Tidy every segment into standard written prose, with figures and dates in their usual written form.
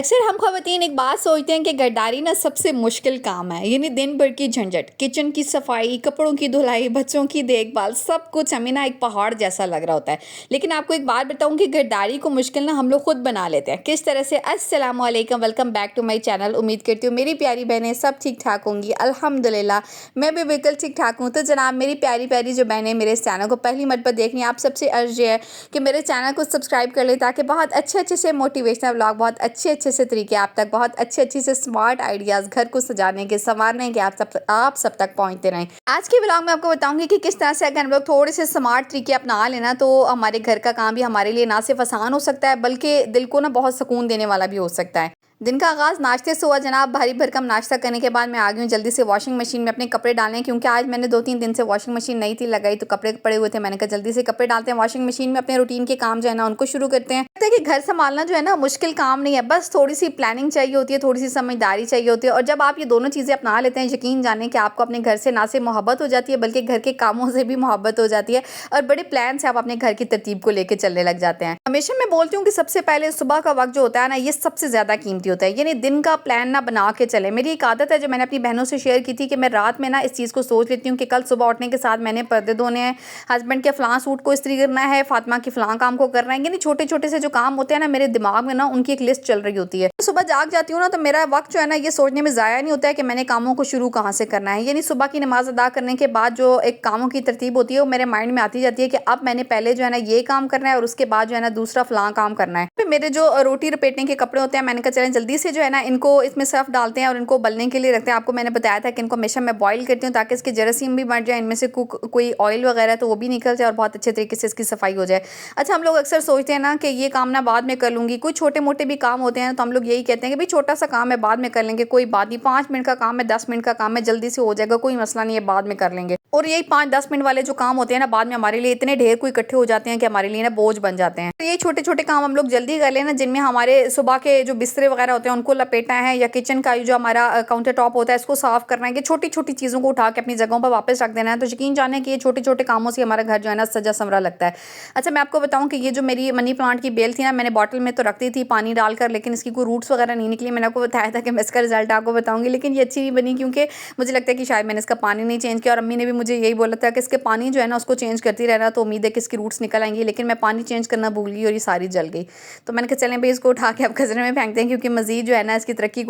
अक्सर हम ख़वातीन एक बात सोचते हैं कि घरदारी ना सबसे मुश्किल काम है, यानी दिन भर की झंझट, किचन की सफाई, कपड़ों की धुलाई, बच्चों की देखभाल, सब कुछ हमें ना एक पहाड़ जैसा लग रहा होता है। लेकिन आपको एक बात बताऊं कि घरदारी को मुश्किल ना हम लोग खुद बना लेते हैं। किस तरह से? अस्सलाम वालेकुम, welcome back to my channel. उम्मीद करती हूँ मेरी प्यारी बहनें सब ठीक ठाक होंगी। अल्हम्दुलिल्लाह मैं भी बिल्कुल ठीक ठाक हूँ। तो जनाब मेरी प्यारी प्यारी जो बहनें मेरे इस चैनल को पहली मरतबा देख रही हैं, आप सबसे अर्ज है कि मेरे चैनल को सब्सक्राइब कर ले, ताकि बहुत अच्छे से मोटिवेशनल व्लॉग, बहुत अच्छे से तरीके आप तक, बहुत अच्छे से स्मार्ट आइडियाज़ घर को सजाने के, संवारने के आप सब तक पहुंचते रहें। आज के व्लॉग में आपको बताऊंगी कि किस तरह से अगर हम लोग थोड़े से स्मार्ट तरीके अपना लेना तो हमारे घर का काम भी हमारे लिए ना सिर्फ आसान हो सकता है बल्कि दिल को ना बहुत सुकून देने वाला भी हो सकता है। दिन का आगाज़ नाश्ते से हुआ जनाब। भारी भरकम नाश्ता करने के बाद मैं आ गई हूँ जल्दी से वॉशिंग मशीन में अपने कपड़े डालने, क्योंकि आज मैंने 2-3 दिन से वॉशिंग मशीन नहीं थी लगाई, तो कपड़े पड़े हुए थे। मैंने कहा जल्दी से कपड़े डालते हैं वॉशिंग मशीन में, अपने रूटीन के काम जो है ना उनको शुरू करते हैं। कहते हैं कि घर संभालना जो है ना मुश्किल काम नहीं है, बस थोड़ी सी प्लानिंग चाहिए होती है, थोड़ी सी समझदारी चाहिए होती है। और जब आप ये दोनों चीज़ें अपना लेते हैं, यकीन जाने कि आपको अपने घर से ना सिर्फ मोहब्बत हो जाती है बल्कि घर के कामों से भी मोहब्बत हो जाती है और बड़े प्लान से आप अपने घर की तरतीब को लेकर चलने लग जाते हैं। हमेशा मैं बोलती हूँ कि सबसे पहले सुबह का वक्त जो होता है ना, ये सबसे ज़्यादा कीमती होता है, यानी दिन का प्लान ना बना के चले। मेरी एक आदत है जो मैंने अपनी बहनों से शेयर की थी कि मैं रात में ना इस चीज़ को सोच लेती हूँ कि कल सुबह उठने के साथ मैंने पर्दे धोने हैं, हस्बैंड के फ़लाँ सूट को इस्त्री करना है, फातिमा के फ़लाँ काम को करना है। यानी छोटे-छोटे से जो काम होते हैं ना, मेरे दिमाग में ना उनकी एक लिस्ट चल रही होती है। सुबह जाग जाती हूँ ना, तो मेरा वक्त जो है ना ये सोचने में ज़ाया नहीं होता है कि मैंने कामों को शुरू कहाँ से करना है। यानी सुबह की नमाज़ अदा करने के बाद जो एक कामों की तरतीब होती है वो मेरे माइंड में आती जाती है कि अब मैंने पहले जो है ना ये काम करना है और उसके बाद जो है ना दूसरा फ़लाँ काम करना है। फिर मेरे जो रोटी लपेटने के कपड़े होते हैं, मैंने कहा चलें जल्दी से जो है ना इनको इसमें सर्फ डालते हैं और इनको उबलने के लिए रखते हैं। आपको मैंने बताया था कि इनको हमेशा मैं बॉईल करती हूँ ताकि इसके जरासीम भी मर जाए, इनमें से कोई ऑयल वगैरह तो वो भी निकल जाए और बहुत अच्छे तरीके से इसकी सफाई हो जाए। अच्छा, हम लोग अक्सर सोचते हैं ना कि ये काम ना बाद में कर लूँगी। कोई छोटे मोटे भी काम होते हैं तो हम लोग यही कहते हैं कि भाई छोटा सा काम है बाद में कर लेंगे, कोई बात नहीं, 5 मिनट का काम है, 10 मिनट का काम है, जल्दी से हो जाएगा, कोई मसला नहीं है, बाद में कर लेंगे। और यही 5-10 मिनट वाले जो काम होते हैं ना, बाद में हमारे लिए इतने ढेर को इकट्ठे हो जाते हैं कि हमारे लिए ना बोझ बन जाते हैं। तो ये छोटे छोटे काम हम लोग जल्दी कर लेना, जिनमें हमारे सुबह के जो बिस्तरे वगैरह होते हैं उनको लपेटना है, या किचन का जो हमारा काउंटर टॉप होता है इसको साफ करना है, कि छोटी छोटी चीज़ों को उठा के अपनी जगहों पर वापस रख देना है। तो यकीन जाने कि ये छोटे छोटे कामों से हमारा घर जो है ना सजा संवरा लगता है। अच्छा, मैं आपको बताऊं कि ये जो मेरी मनी प्लांट की बेल थी ना, मैंने बॉटल में तो रखती थी पानी डालकर, लेकिन इसकी कोई रूट्स वगैरह नहीं निकली। मैंने आपको बताया था कि मैं इसका रिजल्ट आपको बताऊंगी, लेकिन ये अच्छी नहीं बनी क्योंकि मुझे लगता है कि शायद मैंने इसका पानी नहीं चेंज किया। और अम्मी ने भी मुझे यही बोला था कि इसके पानी जो है ना उसको चेंज करती रहना, तो उम्मीद है कि इसकी रूट्स निकल आएंगी, लेकिन मैं पानी चेंज करना भूल गई और ये सारी जल गई। तो मैंने कहा चलें भाई इसको उठा के अब कचरे में फेंकते हैं, क्योंकि मजीद जो है ना इसकी तरक्की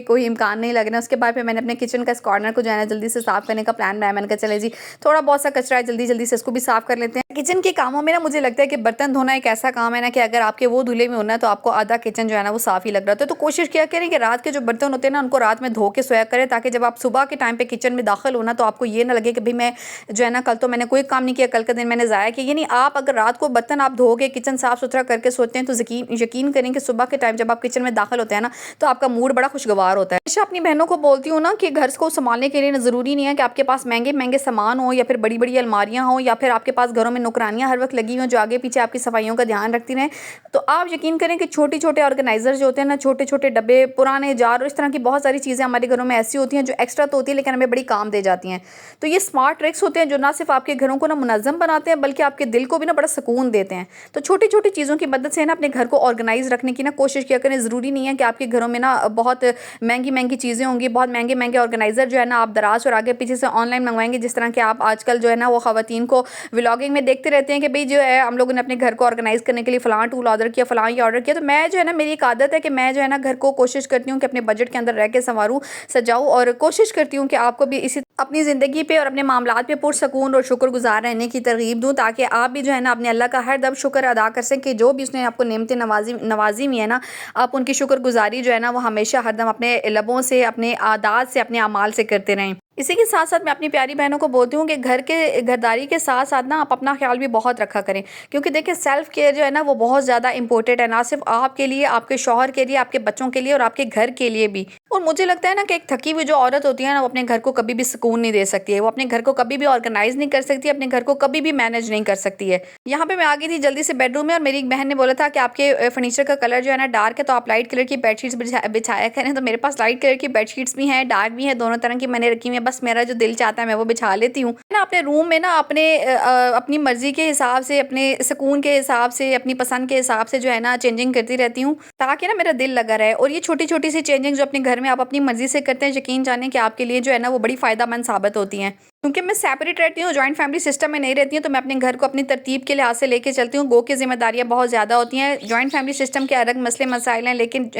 कोई इम्कान नहीं लग रहा। उसके बाद फिर मैंने अपने किचन का इस कॉर्नर को जो है ना जल्दी से साफ करने का प्लान बनाया। मैंने कहा चले जी थोड़ा बहुत सा कचरा है, जल्दी जल्दी से इसको भी साफ कर लेते हैं। किचन के कामों में ना मुझे लगता है कि बर्तन धोना एक ऐसा काम है ना कि अगर आपके वो धुले में होना है तो आपको आधा किचन जो है ना वो साफ ही लग रहा होता है। तो कोशिश किया करें कि रात के जो बर्तन होते हैं ना उनको रात में धो के सोया करें, ताकि जब आप सुबह के टाइम पे किचन में दाखिल होना तो आपको ये ना लगे कि भाई मैं जो है ना कल तो मैंने कोई काम नहीं किया, कल का दिन मैंने ज़ाया किया। यानी आप अगर रात को बर्तन आप धो के किचन साफ सुथरा करके सोते हैं तो यकीन करें कि सुबह के टाइम जब आप किचन में दाखिल होते हैं ना तो आपका मूड बड़ा खुशगवार होता है। हमेशा अपनी बहनों को बोलती हूँ ना कि घर को संभालने के लिए ज़रूरी नहीं है कि आपके पास महंगे महंगे सामान हो, या फिर बड़ी बड़ी अलमारियाँ हो, या फिर आपके पास घरों में नौकरानियाँ हर वक्त लगी हों जो आगे पीछे आपकी सफाइयों का ध्यान रखती रहें। तो आप यकीन करें कि छोटे छोटे ऑर्गेनाइजर जो होते हैं ना, छोटे छोटे डब्बे, पुराने जार और इस तरह की बहुत सारी चीज़ें हमारे घरों में ऐसी होती हैं जो एक्स्ट्रा तो होती है लेकिन हमें बड़ी काम दे जाती हैं। तो ये स्मार्ट ट्रिक्स होते हैं जो ना सिर्फ आपके घरों को ना मुनज़्ज़म बनाते हैं बल्कि आपके दिल को भी ना बड़ा सुकून देते हैं। तो छोटी छोटी चीज़ों की मदद से ना अपने घर को ऑर्गेनाइज रखने की ना कोशिश किया करें। ज़रूरी नहीं है कि आपके घरों में ना बहुत महंगी महंगी चीज़ें होंगी, बहुत महंगे महंगे ऑर्गेनाइजर जो है ना आप दराज और आगे पीछे से ऑनलाइन मंगवाएंगे, जिस तरह के आप आजकल जो है ना वो ख़वातीन को व्लॉगिंग में देखते रहते हैं कि भाई जो है हम लोगों ने अपने घर को ऑर्गेनाइज करने के लिए फ़लाँ टूल ऑर्डर किया, फ़लाँ ये ऑर्डर किया। तो मैं जो है ना मेरी एक आदत है कि मैं जो है ना घर को कोशिश करती हूँ कि अपने बजट के अंदर रह के संवारूँ, सजाऊँ, और कोशिश करती हूँ कि आपको भी इसी अपनी ज़िंदगी पे और अपने मामलात पे पुरसकून और शुक्रगुजार रहने की तरगीब दूँ, ताकि आप भी जो है ना अपने अल्लाह का हर दम शुक्र अदा कर सकें कि जो भी उसने आपको नेमतें नवाजी हुई है ना, आप उनकी शुक्रगुजारी जो है ना वो हमेशा हरदम अपने लबों से, अपने आदात से, अपने अमाल से करते रहें। इसी के साथ साथ मैं अपनी प्यारी बहनों को बोलती हूँ कि घरदारी के साथ साथ ना आप अपना ख्याल भी बहुत रखा करें, क्योंकि देखिए सेल्फ केयर जो है ना वो बहुत ज़्यादा इंपॉर्टेंट है, ना सिर्फ आपके लिए, आपके शौहर के लिए, आपके बच्चों के लिए और आपके घर के लिए भी। और मुझे लगता है ना कि एक थकी हुई जो औरत होती है ना वो अपने घर को कभी भी सुकून नहीं दे सकती है, वो अपने घर को कभी भी ऑर्गेनाइज नहीं कर सकती, अपने घर को कभी भी मैनेज नहीं कर सकती है। यहाँ पे मैं आ गई थी जल्दी से बेडरूम में, और मेरी एक बहन ने बोला था कि आपके फर्नीचर का कलर जो है ना डार्क है तो आप लाइट कलर की बेडशीट्स बिछाया करें। तो मेरे पास लाइट कलर की बेडशीट्स भी हैं, डार्क भी हैं, दोनों तरह की मैंने रखी हुई है। में बस मेरा जो दिल चाहता है मैं वो बिछा लेती हूँ ना अपने रूम में ना अपनी मर्जी के हिसाब से, अपने सुकून के हिसाब से, अपनी पसंद के हिसाब से जो है ना चेंजिंग करती रहती हूँ, ताकि ना मेरा दिल लगा रहे। और ये छोटी छोटी सी चेंजिंग जो अपने घर में आप अपनी मर्जी से करते हैं, यकीन जाने कि आपके लिए जो है ना वो बड़ी फ़ायदेमंद साबित होती हैं। क्योंकि मैं सेपरेट रहती हूँ, जॉइंट फैमिली सिस्टम में नहीं रहती हूँ, तो मैं अपने घर को अपनी तरतीब के लिहाज से लेके चलती हूँ। गो की जिम्मेदारियाँ बहुत ज़्यादा होती हैं। जॉइंट फैमिली सिस्टम के अलग मसले मसाइल हैं, लेकिन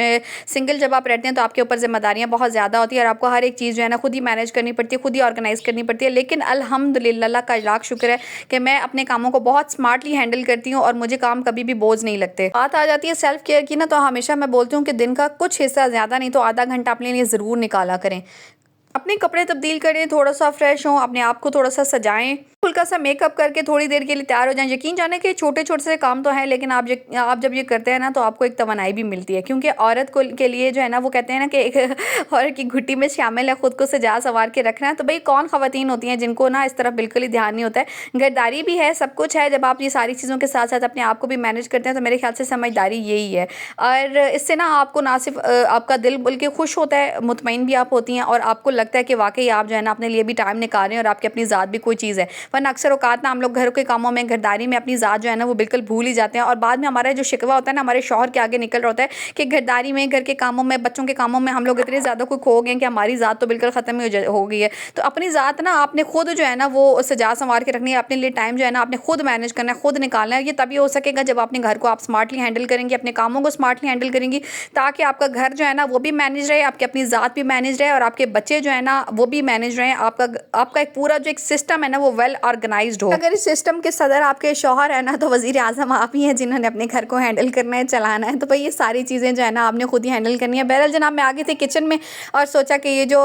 सिंगल जब आप रहते हैं तो आपके ऊपर जिम्मेदारियाँ बहुत ज़्यादा होती है और आपको हर एक चीज़ जो है ना खुद ही मैनेज करनी पड़ती है, खुद ही ऑर्गेनाइज करनी पड़ती है। लेकिन अल्हम्दुलिल्लाह, अल्लाह का लाख शुक्र है कि मैं अपने कामों को बहुत स्मार्टली हैंडल करती हूँ और मुझे काम कभी भी बोझ नहीं लगते। बात आ जाती है सेल्फ केयर की ना, तो हमेशा मैं बोलती हूँ कि दिन का कुछ हिस्सा, ज़्यादा नहीं तो आधा घंटा अपने लिए ज़रूर निकाला करें। अपने कपड़े तब्दील करें, थोड़ा सा फ्रेश हों, अपने आप को थोड़ा सा सजाएं, हल्का सा मेकअप करके थोड़ी देर के लिए तैयार हो जाएं। यकीन जाने के छोटे छोटे से काम तो हैं, लेकिन आप जब ये करते हैं ना तो आपको एक तवानाई भी मिलती है। क्योंकि औरत को के लिए जो है ना वो कहते हैं ना कि एक औरत की घुट्टी में शामिल है खुद को सजा सवार के रखना है। तो भाई कौन ख़वातीन होती हैं जिनको ना इस तरफ बिल्कुल ही ध्यान नहीं होता है। घरदारी भी है, सब कुछ है। जब आप ये सारी चीज़ों के साथ साथ अपने आप को भी मैनेज करते हैं तो मेरे ख्याल से समझदारी यही है। और इससे ना आपको ना सिर्फ आपका दिल बल्कि खुश होता है, मुतमईन भी आप होती हैं और आपको लगता है कि वाकई आप जो है ना अपने लिए भी टाइम निकाल रहे हैं और आपकी अपनी ज़ात भी कोई चीज़ है। वरना अक्सर औकात ना हम लोग घर के कामों में, घरदारी में अपनी ज़ात जो है ना वो बिल्कुल भूल ही जाते हैं और बाद में हमारा जो शिकवा होता है ना हमारे शौहर के आगे निकल रहा होता है कि घरदारी में, घर के कामों में, बच्चों के कामों में हम लोग इतने ज़्यादा कोई खो गए कि हमारी ज़ात तो बिल्कुल ख़त्म ही हो गई है। तो अपनी ज़ात ना आपने खुद जो है ना वो सजा संवार के रखनी है। अपने लिए टाइम जो है ना आपने खुद मैनेज करना है, खुद निकालना है। ये तभी हो सकेगा जब अपने घर को आप स्मार्टली हैंडल करेंगे, अपने कामों को स्मार्टली हैंडल करेंगी, ताकि आपका घर जो है ना वो भी मैनेज रहे, आपकी अपनी ज़ात भी मैनेज रहे और आपके बच्चे जो है ना वो भी मैनेज रहे। आपका एक पूरा जो एक सिस्टम है ना वो वेल ऑर्गेनाइज्ड हो। अगर इस सिस्टम के सदर आपके शौहर है ना तो वज़ीर आज़म आप ही हैं जिन्होंने अपने घर को हैंडल करना है, चलाना है। तो भाई ये सारी चीज़ें जो है ना आपने खुद ही हैंडल करनी है। बहरहाल जनाब, मैं आ गई थी किचन में और सोचा कि ये जो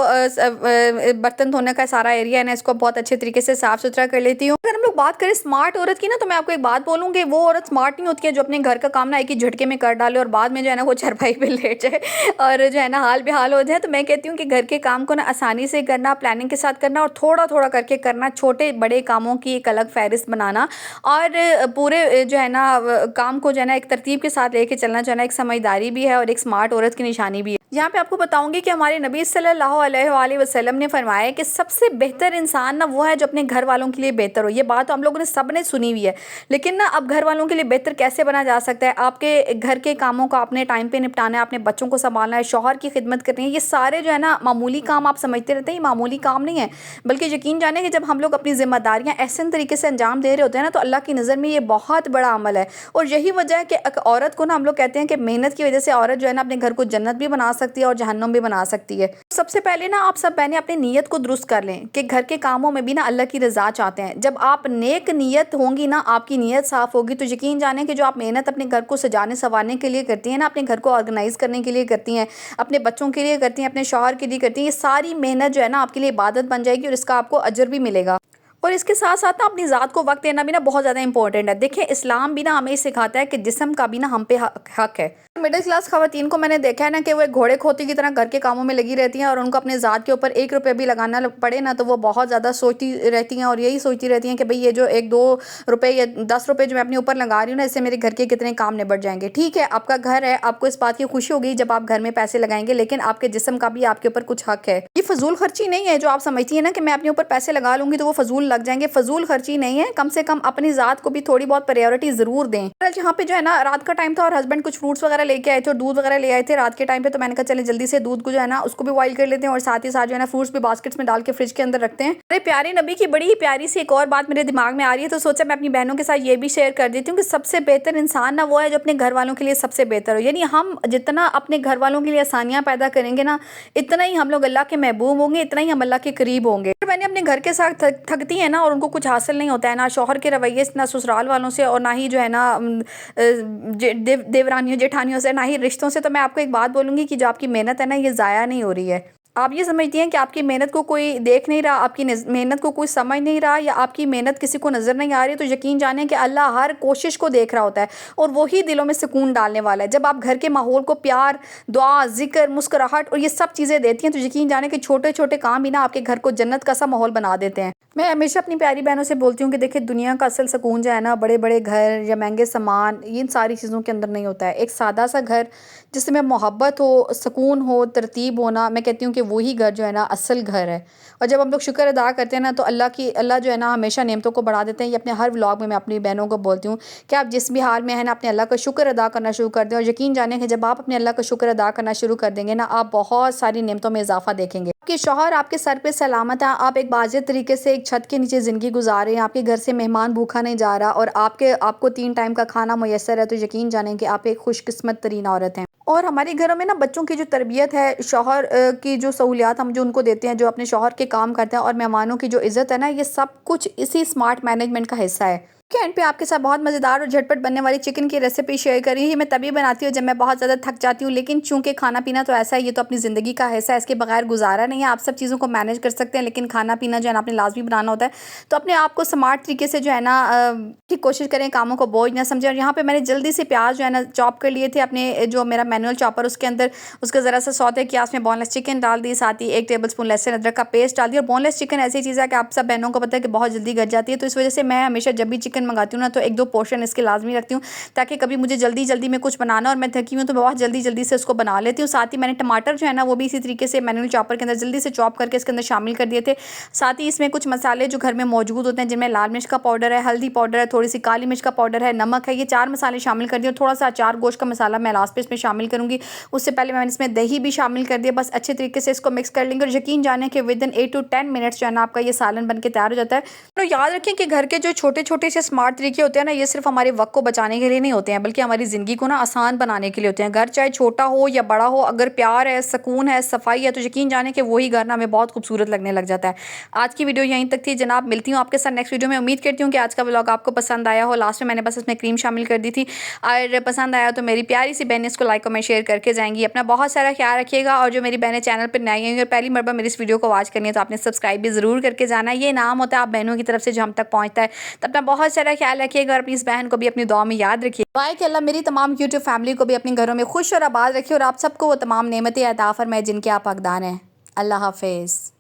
बर्तन धोने का सारा एरिया है ना इसको बहुत अच्छे तरीके से साफ़ सुथरा कर लेती हूँ। अगर हम लोग बात करें स्मार्ट औरत की ना, तो मैं आपको एक बात बोलूँगी, वो औरत स्मार्ट नहीं होती है जो अपने घर का काम ना एक ही झटके में कर डाले और बाद में जो है ना वो चारपाई पे लेट जाए और जो है ना हाल बेहाल हो जाए। तो मैं कहती हूँ कि घर के काम को ना आसानी से करना, प्लानिंग के साथ करना और थोड़ा थोड़ा करके करना, छोटे बड़े कामों की एक अलग फहरिस्त बनाना और पूरे जो है ना काम को जो है ना एक तरतीब के साथ लेके चलना जो है ना एक समझदारी भी है और एक स्मार्ट औरत की निशानी भी है। यहाँ पे आपको बताऊंगी कि हमारे नबी सल्लल्लाहु अलैहि वसल्लम ने फरमाया कि सबसे बेहतर इंसान ना वो है जो अपने घर वालों के लिए बेहतर हो। ये बात तो हम लोगों ने सब ने सुनी हुई है, लेकिन ना अब घर वालों के लिए बेहतर कैसे बना जा सकता है। आपके घर के कामों को आपने टाइम पे निपटाना है, अपने बच्चों को संभालना है, शौहर की खिदमत करनी है। ये सारे जो है ना मामूली काम आप समझते रहते हैं, ये मामूली काम नहीं है, बल्कि यकीन जाने कि जब हम लोग अपनी जिम्मेदारियां ऐसे तरीके से अंजाम दे रहे होते हैं ना तो अल्लाह की नज़र में ये बहुत बड़ा अमल है। और यही वजह है कि एक औरत को ना हम लोग कहते हैं कि मेहनत की वजह से औरत जो है ना अपने घर को जन्नत भी बना सकती है और जहन्नुम भी बना सकती है। सबसे पहले ना आप सब बहनें अपनी नीयत को दुरुस्त कर लें कि घर के कामों में भी ना अल्लाह की रज़ा चाहते हैं। जब आप नेक नीयत होंगी ना, आपकी नीयत साफ़ होगी, तो यकीन जाने कि जो आप मेहनत अपने घर को सजाने संवारने के लिए करती हैं ना, अपने घर को ऑर्गेनाइज करने के लिए करती हैं, अपने बच्चों के लिए करती हैं, अपने शौहर के लिए करती हैं, ये सारी मेहनत जो है ना आपके लिए इबादत बन जाएगी और इसका आपको अजर भी मिलेगा। और इसके साथ साथ ना अपनी ज़ात को वक्त देना भी ना बहुत ज़्यादा इंपॉर्टेंट है। देखिए इस्लाम भी ना हमें सिखाता है कि जिस्म का भी ना हम पे हक है। मिडिल क्लास खवातीन को मैंने देखा है ना कि वो एक घोड़े खोती की तरह घर के कामों में लगी रहती हैं और उनको अपने ज़ात के ऊपर 1 रुपये भी लगाना पड़े ना तो वो बहुत ज़्यादा सोचती रहती हैं और यही सोचती रहती हैं कि भाई ये जो 1-2 रुपये या 10 रुपये जो मैं अपने ऊपर लगा रही हूँ ना, इससे मेरे घर के कितने काम निबट जाएंगे। ठीक है, आपका घर है, आपको इस बात की खुशी होगी जब आप घर में पैसे लगाएंगे, लेकिन आपके जिस्म का भी आपके ऊपर कुछ हक है। ये फजूल खर्ची नहीं है जो आप समझती है ना कि मैं अपने ऊपर पैसे लगा लूंगी तो वो फजूल लग जाएंगे। फजूल खर्ची नहीं है, कम से कम अपनी ज़ात को भी थोड़ी बहुत प्रायोरिटी ज़रूर दें। यहाँ पे जो है ना रात का टाइम था और हस्बैंड कुछ फ्रूट्स वगैरह लेके आए थे और दूध वगैरह ले आए थे रात के टाइम पे, तो मैंने कहा चले जल्दी से दूध को जो है ना उसको भी बॉईल कर लेते हैं और साथ ही साथ जो है ना फ्रूट्स भी बास्केट्स में डाल के फ्रिज के अंदर रखते हैं। अरे प्यारे नबी की बड़ी ही प्यारी सी एक और बात मेरे दिमाग में आ रही है, तो सोचा मैं अपनी बहनों के साथ ये भी शेयर कर देती हूँ कि सबसे बेहतर इंसान ना वो है जो अपने घर वालों के लिए सबसे बेहतर हो। यानी हम जितना अपने घर वालों के लिए आसानियाँ पैदा करेंगे ना, इतना ही हम लोग अल्लाह के महबूब होंगे, इतना ही हम अल्लाह के करीब होंगे। मैंने अपने घर के साथ थकती है ना और उनको कुछ हासिल नहीं होता है, ना शौहर के रवैये से, ना ससुराल वालों से और ना ही जो है ना देवरानियों जेठानियों से, ना ही रिश्तों से, तो मैं आपको एक बात बोलूँगी कि जो आपकी मेहनत है ना ये ज़ाया नहीं हो रही है। आप ये समझती हैं कि आपकी मेहनत को कोई देख नहीं रहा, आपकी मेहनत को कोई समझ नहीं रहा या आपकी मेहनत किसी को नज़र नहीं आ रही, तो यकीन जाने कि अल्लाह हर कोशिश को देख रहा होता है और वही दिलों में सुकून डालने वाला है। जब आप घर के माहौल को प्यार, दुआ, जिक्र, मुस्कुराहट और ये सब चीज़ें देती हैं तो यकीन जाने कि छोटे छोटे काम भी ना आपके घर को जन्नत का सा माहौल बना देते हैं। मैं हमेशा अपनी प्यारी बहनों से बोलती हूँ कि देखिए दुनिया का असल सुकून जो है ना बड़े बड़े घर या महंगे सामान इन सारी चीज़ों के अंदर नहीं होता है। एक सादा सा घर जिसमें मोहब्बत हो, सुकून हो, तरतीब होना, मैं कहती हूँ कि वही घर जो है ना असल घर है। और जब हम लोग शुक्र अदा करते हैं ना तो अल्लाह जो है ना हमेशा नेमतों को बढ़ा देते हैं। ये अपने हर व्लॉग में मैं अपनी बहनों को बोलती हूँ कि आप जिस भी हाल में है ना अपने अल्लाह का शुक्र अदा करना शुरू कर दें, और यकीन जानें कि जब आप अपने अल्लाह का शुक्र अदा करना शुरू कर देंगे ना, आप बहुत सारी नेमतों में इजाफा देखेंगे। आपके शौहर आपके सर पे सलामत है, आप एक बाज़ेब तरीके से एक छत के नीचे ज़िंदगी गुजार रहे हैं, आपके घर से मेहमान भूखा नहीं जा रहा और आपको 3 टाइम का खाना मुयस्सर है, तो यकीन जानें कि आप एक खुशकिस्मत तरीन औरत हैं। और हमारे घरों में ना बच्चों की जो तरबियत है, शौहर की जो सहूलियात हम जो उनको देते हैं, जो अपने शौहर के काम करते हैं, और मेहमानों की जो इज़्ज़त है ना, ये सब कुछ इसी स्मार्ट मैनेजमेंट का हिस्सा है। के एंड पे आपके साथ बहुत मज़ेदार और झटपट बनने वाली चिकन की रेसिपी शेयर करी है। ये मैं तभी बनाती हूँ जब मैं बहुत ज़्यादा थक जाती हूँ, लेकिन चूँकि खाना पीना तो ऐसा है, ये तो अपनी ज़िंदगी का हिस्सा है, इसके बगैर गुजारा नहीं है। आप सब चीज़ों को मैनेज कर सकते हैं, लेकिन खाना पीना जो है ना आपने लाजमी बनाना होता है। तो अपने आप को स्मार्ट तरीके से जो है ना की कोशिश करें, कामों को बोझ ना समझें। और यहाँ पे मैंने जल्दी से प्याज जो है ना चॉप कर लिए थे, अपने जो मेरा मैनुअल चॉपर उसके अंदर उसका ज़रा सा सौते किया, उसमें बोनलेस चिकन डाल दी, साथ ही 1 टेबल स्पून लहसुन अदरक का पेस्ट डाल दिया। और बोनलेस चिकन ऐसी चीज़ है कि आप सब बहनों को पता है कि बहुत जल्दी गल जाती है, तो इस वजह से मैं हमेशा जब भी चिकन मंगाती हूँ ना तो 1-2 पोर्शन इसके लाजमी रखती हूँ, ताकि कभी मुझे जल्दी में कुछ बनाना और मैं थकी हूँ तो मैं बहुत जल्दी से उसको बना लेती हूँ। साथ ही मैंने टमाटर जो है ना वो भी इसी तरीके से मैनुअल चॉपर के अंदर जल्दी से चॉप करके इसके अंदर शामिल कर दिए थे। साथ ही इसमें कुछ मसाले जो घर में मौजूद होते हैं, जिनमें लाल मिर्च का पाउडर है, हल्दी पाउडर है, थोड़ी सी काली मिर्च का पाउडर है, नमक है, ये 4 मसाले शामिल कर दिए। और थोड़ा सा अचार गोश्त का मसाला मैं लास्ट पे इसमें शामिल करूँगी। उससे पहले मैंने इसमें दही भी शामिल कर दिया। बस अच्छे तरीके से इसको मिक्स कर लेंगे और यकीन जाने कि विदिन 8 to 10 मिनट्स जो है ना आपका ये सालन बन के तैयार हो जाता है। तो याद रखें कि घर के जो छोटे से स्मार्ट तरीके होते हैं ना, ये सिर्फ हमारे वक्त को बचाने के लिए नहीं होते हैं, बल्कि हमारी ज़िंदगी को ना आसान बनाने के लिए होते हैं। घर चाहे छोटा हो या बड़ा हो, अगर प्यार है, सुकून है, सफाई है, तो यकीन जाने कि वही घर ना हमें बहुत खूबसूरत लगने लग जाता है। आज की वीडियो यहीं तक थी जनाब, मिलती हूँ आपके साथ नेक्स्ट वीडियो में। उम्मीद करती हूँ कि आज का व्लॉग आपको पसंद आया हो। लास्ट में मैंने बस इसमें क्रीम शामिल कर दी थी, और पसंद आया तो मेरी प्यारी सी बहन इसको लाइक कमेंट शेयर करके जाएंगी। अपना बहुत सारा ख्याल रखिएगा, और जो मेरी बहनें चैनल पर नई आई और पहली मरतबा मेरी इस वीडियो को वॉच करनी है तो आपने सब्सक्राइब भी ज़रूर करके जाना है। ये नाम होता है आप बहनों की तरफ से जो हम तक पहुँचता है। तो अपना बहुत सारा ख्याल रखिएगा और अपनी इस बहन को भी अपनी दुआ में याद रखिए। बाय कि अल्लाह मेरी तमाम यूट्यूब फैमिली को भी अपने घरों में खुश और आबाद रखिए, और आप सबको वो तमाम नेमतें अता फरमाए जिनके आप हकदार हैं। अल्लाह हाफिज़।